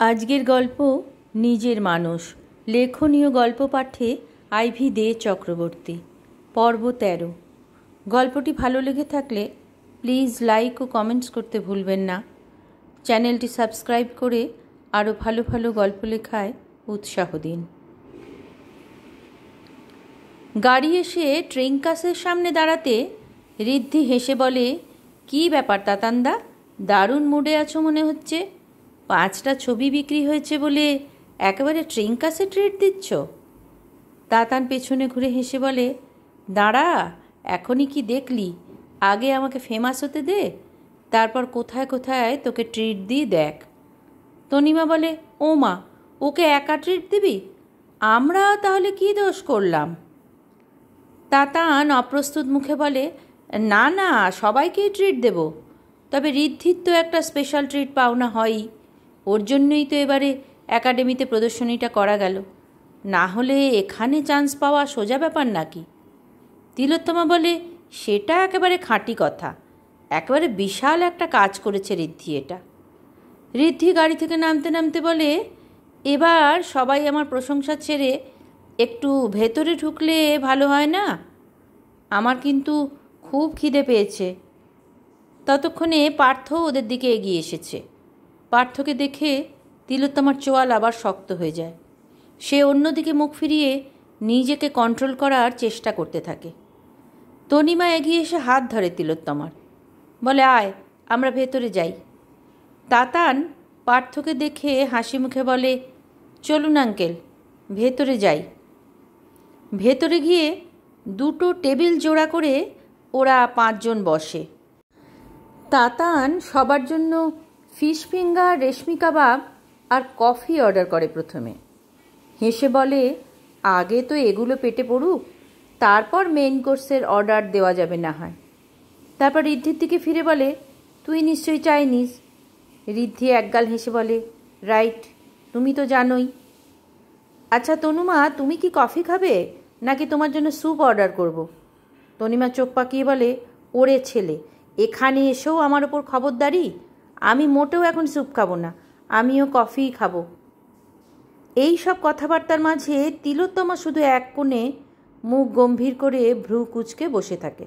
আজকের গল্প নিজের মানুষ। লেখনীয় গল্প পাঠে আইভি দে চক্রবর্তী। পর্ব 13। গল্পটি ভালো লেগে থাকলে প্লিজ লাইক ও কমেন্টস করতে ভুলবেন না। চ্যানেলটি সাবস্ক্রাইব করে আরও ভালো ভালো গল্প লেখায় উৎসাহ দিন। গাড়ি এসে ট্রেঙ্কাসের সামনে দাঁড়াতে ঋদ্ধি হেসে বলে, কী ব্যাপার তাতানদা, দারুণ মুডে আছো মনে হচ্ছে। 5টা ছবি বিক্রি হয়েছে বলে একেবারে ট্রেঙ্কাসে ট্রিট দিচ্ছ। তাতান পেছনে ঘুরে হেসে বলে, দাঁড়া, এখনই কি দেখলি? আগে আমাকে ফেমাস হতে দে, তারপর কোথায় কোথায় তোকে ট্রিট দিই দেখ। তনিমা বলে, ও মা, ওকে একা ট্রিট দিবি? আমরা তাহলে কি দোষ করলাম? তাতান অপ্রস্তুত মুখে বলে, না না, সবাইকেই ট্রিট দেব, তবে ঋদ্ধির তো একটা স্পেশাল ট্রিট পাওনা হয়ই। ওর জন্যই তো এবারে একাডেমিতে প্রদর্শনীটা করা গেল, না হলে এখানে চান্স পাওয়া সোজা ব্যাপার নাকি? তিলোত্তমা বলে, সেটা একেবারে খাঁটি কথা, একেবারে বিশাল একটা কাজ করেছে ঋদ্ধি এটা। ঋদ্ধি গাড়ি থেকে নামতে নামতে বলে, এবার সবাই আমার প্রশংসা ছেড়ে একটু ভেতরে ঢুকলে ভালো হয় না? আমার কিন্তু খুব খিদে পেয়েছে। ততক্ষণে পার্থ ওদের দিকে এগিয়ে এসেছে। পার্থকে দেখে তিলোত্তমার চোয়াল আবার শক্ত হয়ে যায়। সে অন্যদিকে মুখ ফিরিয়ে নিজেকে কন্ট্রোল করার চেষ্টা করতে থাকে। তনিমা এগিয়ে এসে হাত ধরে তিলোত্তমার, বলে, আয় আমরা ভেতরে যাই। তাতান পার্থকে দেখে হাসি মুখে বলে, চলুন আঙ্কেল, ভেতরে যাই। ভেতরে গিয়ে 2টো টেবিল জোড়া করে ওরা 5 জন বসে। তাতান সবার জন্য ফিশ ফিঙ্গার, রেশমি কাবাব আর কফি অর্ডার করে প্রথমে। হেসে বলে, আগে তো এগুলো পেটে পড়ুক, তারপর মেইন কোর্সের অর্ডার দেওয়া যাবে না হয়। তারপর ঋদ্ধির দিকে ফিরে বলে, তুই নিশ্চয়ই চাইনিস? ঋদ্ধি একগাল হেসে বলে, রাইট, তুমি তো জানোই। আচ্ছা তনুমা, তুমি কি কফি খাবে নাকি তোমার জন্য স্যুপ অর্ডার করব? তনিমা চোখ পাকিয়ে বলে, ওরে ছেলে, এখানে এসেও আমার ওপর খবরদারি? আমি মোটেও এখন স্যুপ খাবো না, আমিও কফিই খাবো। এই সব কথাবার্তার মাঝে তিলোত্তমা শুধু এক কোণে মুখ গম্ভীর করে ভ্রু কুঁচকে বসে থাকে।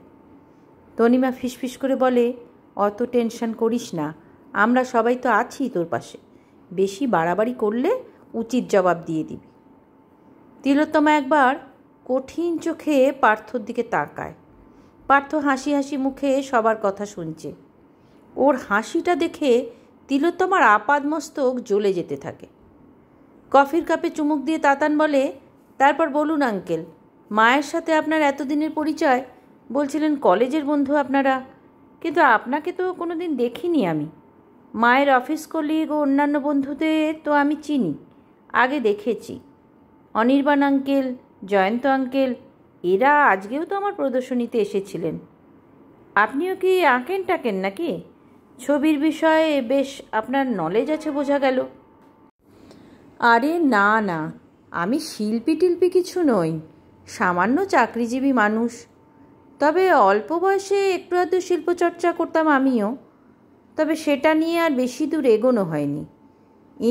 তনিমা ফিসফিস করে বলে, অত টেনশন করিস না, আমরা সবাই তো আছি তোর পাশে, বেশি বাড়াবাড়ি করলে উচিত জবাব দিয়ে দিবি। তিলোত্তমা একবার কঠিন চোখে পার্থর দিকে তাকায়। পার্থ হাসি হাসি মুখে সবার কথা শুনছে। ওর হাসিটা দেখে তিলোত্তমার আপাদমস্তক জ্বলে যেতে থাকে। কফির কাপে চুমুক দিয়ে তাতান বলে, তারপর বলুন আঙ্কেল, মায়ের সাথে আপনার এতদিনের পরিচয়, বলছিলেন কলেজের বন্ধু আপনারা, কিন্তু আপনাকে তো কোনো দিন দেখিনি আমি। মায়ের অফিস কলিগ ও অন্যান্য বন্ধুদের তো আমি চিনি, আগে দেখেছি। অনির্বাণ আঙ্কেল, জয়ন্ত আঙ্কেল, এরা আজকেও তো আমার প্রদর্শনীতে এসেছিলেন। আপনিও কি আঁকেন টাকেন নাকি? ছবির বিষয়ে বেশ আপনার নলেজ আছে বোঝা গেল। আরে না না, আমি শিল্পী টিল্পি কিছু নই, সামান্য চাকরিজীবী মানুষ। তবে অল্প বয়সে একটু আধটু শিল্পচর্চা করতাম আমিও, তবে সেটা নিয়ে আর বেশি দূর এগোনো হয়নি।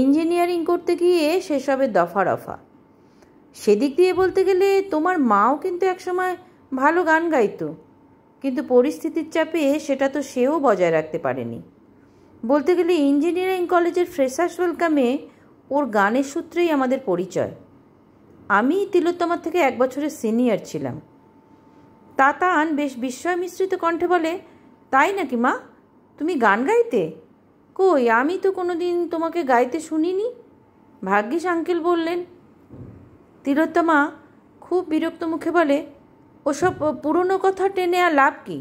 ইঞ্জিনিয়ারিং করতে গিয়ে সেসবের দফা রফা। সেদিক দিয়ে বলতে গেলে তোমার মাও কিন্তু একসময় ভালো গান গাইতো, কিন্তু পরিস্থিতির চাপে সেটা তো সেও বজায় রাখতে পারেনি। বলতে গেলে ইঞ্জিনিয়ারিং কলেজের ফ্রেশার্স ওয়েলকামে ওর গানের সূত্রেই আমাদের পরিচয়। আমি তিলোত্তমার থেকে 1 বছরের সিনিয়র ছিলাম। তাতান বেশ বিস্ময় মিশ্রিত কণ্ঠে বলে, তাই নাকি মা, তুমি গান গাইতে? কই, আমি তো কোনো দিন তোমাকে গাইতে শুনিনি। ভাগ্যিস আঙ্কেল বললেন। তিলোত্তমা খুব বিরক্ত মুখে বলে, ওসব পুরনো কথা টেনে আর লাভ কি?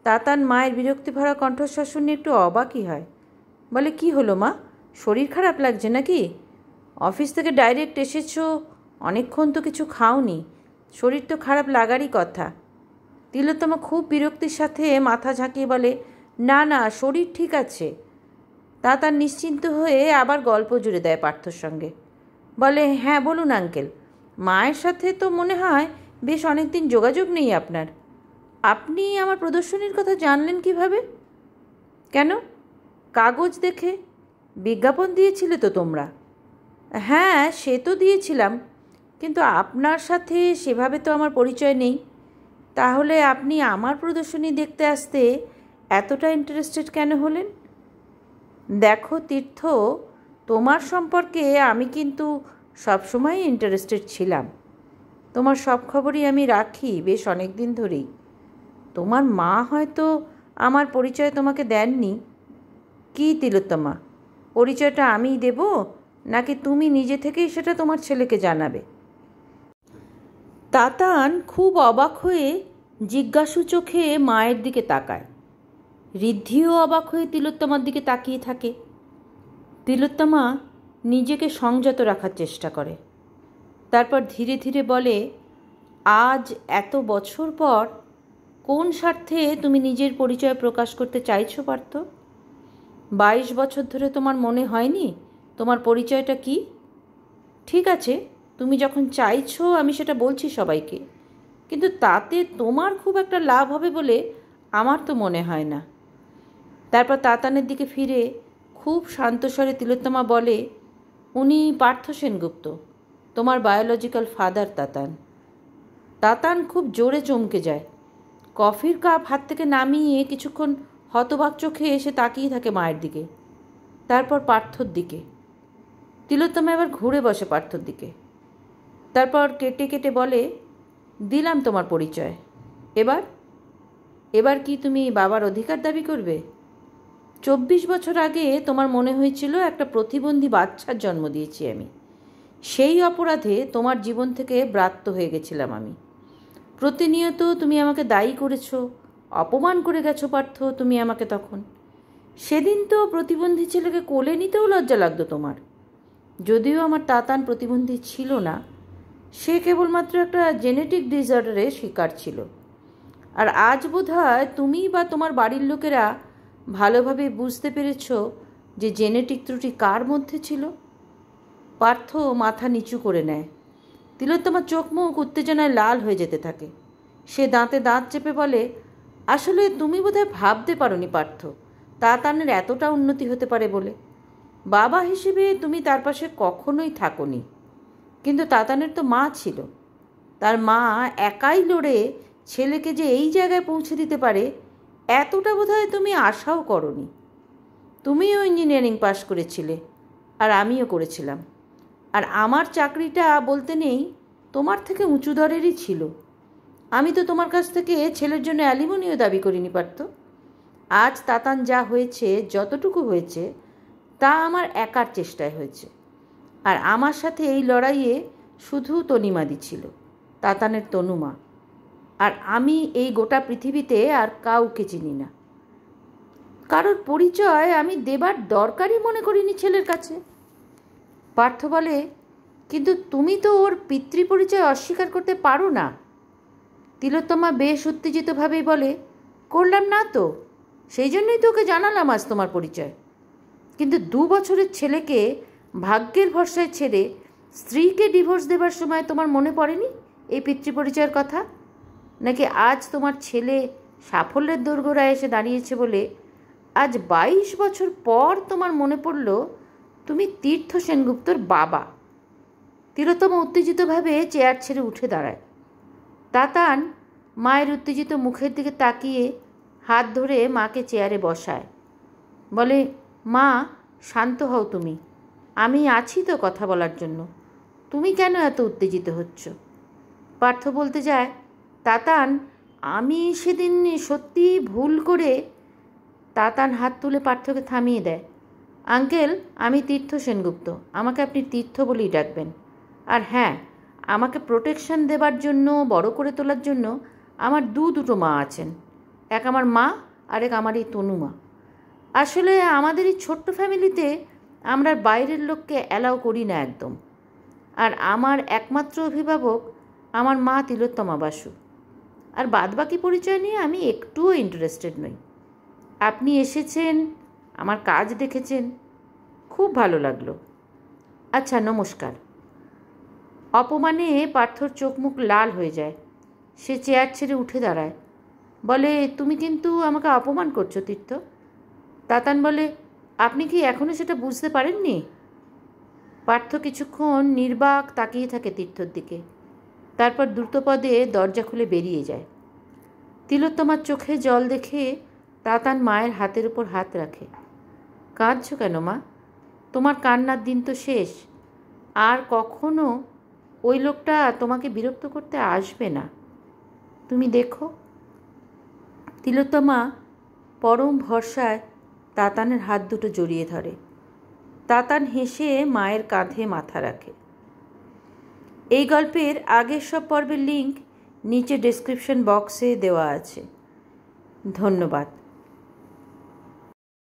তাতান মায়ের বিরক্তি ভরা কণ্ঠস্বর শুনে একটু অবাকই হয়। বলে, কি হলো মা, শরীর খারাপ লাগছে নাকি? অফিস থেকে ডাইরেক্ট এসেছো, অনেকক্ষণ তো কিছু খাওনি, শরীর তো খারাপ লাগারই কথা। তিলোত্তমা খুব বিরক্তির সাথে মাথা ঝাঁকিয়ে বলে, না না, শরীর ঠিক আছে। তাতান নিশ্চিন্ত হয়ে আবার গল্প জুড়ে দেয় পার্থর সঙ্গে। বলে, হ্যাঁ বলুন আঙ্কেল, মায়ের সাথে তো মনে হয় বেশ অনেক দিন যোগাযোগ নেই আপনার। আপনি আমার প্রদর্শনীর কথা জানলেন কিভাবে? কেন, কাগজ দেখে। বিজ্ঞাপন দিয়েছিলে তো তোমরা? হ্যাঁ, সে তো দিয়েছিলাম, কিন্তু আপনার সাথে সেভাবে তো আমার পরিচয় নেই। তাহলে আপনি আমার প্রদর্শনী দেখতে আসতে এতটা ইন্টারেস্টেড কেন হলেন? দেখো তীর্থ, তোমার সম্পর্কে আমি কিন্তু সবসময় ইন্টারেস্টেড ছিলাম। তোমার সব খবরই আমি রাখি বেশ অনেক দিন ধরেই। তোমার মা হয়তো আমার পরিচয় তোমাকে দেননি। কি তিলোত্তমা, পরিচয়টা আমিই দেব, নাকি তুমি নিজে থেকেই সেটা তোমার ছেলেকে জানাবে? তাতান খুব অবাক হয়ে জিজ্ঞাসু চোখে মায়ের দিকে তাকায়। ঋদ্ধিও অবাক হয়ে তিলোত্তমার দিকে তাকিয়ে থাকে। তিলোত্তমা নিজেকে সংযত রাখার চেষ্টা করে। তারপর ধীরে ধীরে বলে, আজ এত বছর পর কোন স্বার্থে তুমি নিজের পরিচয় প্রকাশ করতে চাইছো পার্থ? 22 বছর ধরে তোমার মনে হয়নি তোমার পরিচয়টা কি? ঠিক আছে, তুমি যখন চাইছো আমি সেটা বলছি সবাইকে, কিন্তু তাতে তোমার খুব একটা লাভ হবে বলে আমার তো মনে হয় না। তারপর তাতানের দিকে ফিরে খুব শান্ত স্বরে তিলোত্তমা বলে, উনি পার্থ সেনগুপ্ত, তোমার বায়োলজিক্যাল ফাদার তাতান। তাতান খুব জোরে চমকে যায়। কফির কাপ হাত থেকে নামিয়ে কিছুক্ষণ হতবাক চোখে এসে তাকিয়ে থাকে মায়ের দিকে, তারপর পার্থর দিকে। তিলোত্তমা এবার ঘুরে বসে পার্থর দিকে। তারপর কেটে কেটে বলে, দিলাম তোমার পরিচয়। এবার এবার কি তুমি বাবার অধিকার দাবি করবে? 24 বছর আগে তোমার মনে হয়েছিল একটা প্রতিবন্ধী বাচ্চার জন্ম দিয়েছি আমি। সেই অপরাধে তোমার জীবন থেকে ব্রাত্য হয়ে গেছিলাম আমি। প্রতিনিয়ত তুমি আমাকে দায়ী করেছ, অপমান করে গেছো পার্থ তুমি আমাকে তখন। সেদিন তো প্রতিবন্ধী ছেলেকে কোলে নিতেও লজ্জা লাগতো তোমার। যদিও আমার তাতান প্রতিবন্ধী ছিল না, সে কেবলমাত্র একটা জেনেটিক ডিসঅর্ডারের শিকার ছিল। আর আজ বোধহয় তুমি বা তোমার বাড়ির লোকেরা ভালোভাবে বুঝতে পেরেছ যে জেনেটিক ত্রুটি কার মধ্যে ছিল। পার্থ মাথা নিচু করে নেয়। তিলোত্তমার চোখ মুখ উত্তেজনায় লাল হয়ে যেতে থাকে। সে দাঁতে দাঁত চেপে বলে, আসলে তুমি বোধহয় ভাবতে পারোনি পার্থ তাতানের এতটা উন্নতি হতে পারে বলে। বাবা হিসেবে তুমি তার পাশে কখনোই থাকোনি, কিন্তু তাতানের তো মা ছিল। তার মা একাই লড়ে ছেলেকে যে এই জায়গায় পৌঁছে দিতে পারে এতটা বোধহয় তুমি আশাও করনি। তুমিও ইঞ্জিনিয়ারিং পাশ করেছিলে, আর আমিও করেছিলাম। আর আমার চাকরিটা বলতে নেই তোমার থেকে উঁচু দরেরই ছিল। আমি তো তোমার কাছ থেকে ছেলের জন্য অ্যালিমনিও দাবি করিনি পার্থ। আজ তাতান যা হয়েছে, যতটুকু হয়েছে, তা আমার একার চেষ্টায় হয়েছে। আর আমার সাথে এই লড়াইয়ে শুধু তনিমাদি ছিল, তাতানের তনুমা। আর আমি এই গোটা পৃথিবীতে আর কাউকে চিনি না। কারোর পরিচয় আমি দেবার দরকারই মনে করিনি ছেলের কাছে। পার্থ বলে, কিন্তু তুমি তো ওর পিতৃপরিচয় অস্বীকার করতে পারো না। তিলোত্তমা বেশ উত্তেজিতভাবেই বলে, করলাম না তো, সেই জন্যই তো ওকে জানালাম আজ তোমার পরিচয়। কিন্তু 2 বছরের ছেলেকে ভাগ্যের ভরসায় ছেড়ে স্ত্রীকে ডিভোর্স দেবার সময় তোমার মনে পড়েনি এই পিতৃপরিচয়ের কথা? নাকি আজ তোমার ছেলে সাফল্যের দোরগোড়ায় এসে দাঁড়িয়েছে বলে আজ 22 বছর পর তোমার মনে পড়ল তুমি তীর্থ সেনগুপ্তর বাবা? তিলোত্তমা উত্তেজিতভাবে চেয়ার ছেড়ে উঠে দাঁড়ায়। তাতান মায়ের উত্তেজিত মুখের দিকে তাকিয়ে হাত ধরে মাকে চেয়ারে বসায়। বলে, মা শান্ত হও তুমি, আমি আছি তো কথা বলার জন্য। তুমি কেন এত উত্তেজিত হচ্ছ? পার্থ বলতে যায়, তাতান আমি সেদিন সত্যি ভুল করে। তাতান হাত তুলে পার্থকে থামিয়ে দেয়। আঙ্কেল, আমি তীর্থ সেনগুপ্ত, আমাকে আপনি তীর্থ বলেই ডাকবেন। আর হ্যাঁ, আমাকে প্রোটেকশন দেবার জন্য, বড় করে তোলার জন্য আমার দুটো মা আছেন। এক আমার মা, আর এক আমার এই তনুমা। আসলে আমাদের এই ছোট্ট ফ্যামিলিতে আমরা বাইরের লোককে অ্যালাউ করি না একদম। আর আমার একমাত্র অভিভাবক আমার মা তিলোত্তমা বাসু। আর বাদবাকি পরিচয় নিয়ে আমি একটুও ইন্টারেস্টেড নই। আপনি এসেছেন, আমার কাজ দেখেছেন, খুব ভালো লাগলো। আচ্ছা, নমস্কার। অপমানে পার্থর চোখ মুখ লাল হয়ে যায়। সে চেয়ার ছেড়ে উঠে দাঁড়ায়। বলে, তুমি কিন্তু আমাকে অপমান করছো তীর্থ। তাতান বলে, আপনি কি এখনও সেটা বুঝতে পারেননি? পার্থ কিছুক্ষণ নির্বাক তাকিয়ে থাকে তীর্থর দিকে, তারপর দ্রুতপদে দরজা খুলে বেরিয়ে যায়। তিলোত্তমার চোখে জল দেখে তাতান মায়ের হাতের উপর হাত রাখে। কাঁদছ কেন মা? তোমার কান্নার দিন তো শেষ। আর কখনো ওই লোকটা তোমাকে বিরক্ত করতে আসবে না, তুমি দেখো। তিলোত্তমা পরম ভরসায় তাতানের হাত দুটো জড়িয়ে ধরে। তাতান হেসে মায়ের কাঁধে মাথা রাখে। এই গল্পের আগের সব পর্বের লিঙ্ক নিচে ডেসক্রিপশন বক্সে দেওয়া আছে। ধন্যবাদ।